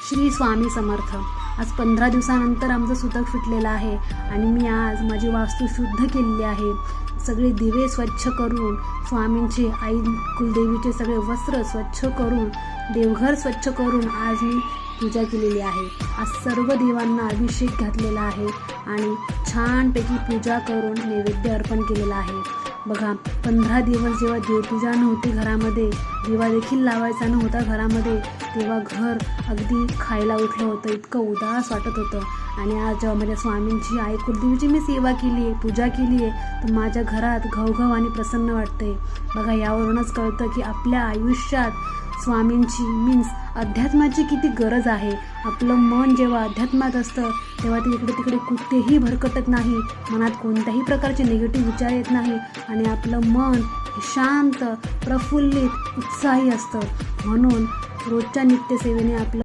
श्री स्वामी समर्थ. आज 15 दिवसानंतर आमचं सुतक फिटलेलं आहे आणि मी आज माझी वास्तू शुद्ध केलेली आहे. सगळे दिवे स्वच्छ करून, स्वामींचे, आई कुलदेवीचे सगळे वस्त्र स्वच्छ करून, देवघर स्वच्छ करून आज मी पूजा केलेली आहे. आज सर्व देवांना अभिषेक घातलेला आहे आणि छानपैकी पूजा करून नैवेद्य अर्पण केलेला आहे. बघा, 15 दिवस जेव्हा देवपूजा नव्हती घरामध्ये, दिवा देखील लावायचा नव्हता घरामध्ये, तेव्हा घर अगदी खायला उठलं होतं, इतकं उदास वाटत होतं. आणि आज जेव्हा माझ्या स्वामींची, आई कुलदेवीची मी सेवा केली आहे, पूजा केली आहे, तर माझ्या घरात घवघव आणि प्रसन्न वाटते. बघा, यावरूनच कळतं की आपल्या आयुष्यात स्वामींची मीन्स अध्यात्माची किती गरज आहे. आपलं मन जेव्हा अध्यात्मात असतं तेव्हा ते इकडे तिकडे कुठेही भरकटत नाही, मनात कोणत्याही प्रकारचे निगेटिव्ह विचार येत नाही आणि आपलं मन शांत, प्रफुल्लित, उत्साही असतं. म्हणून रोजच्या नित्यसेवेने आपलं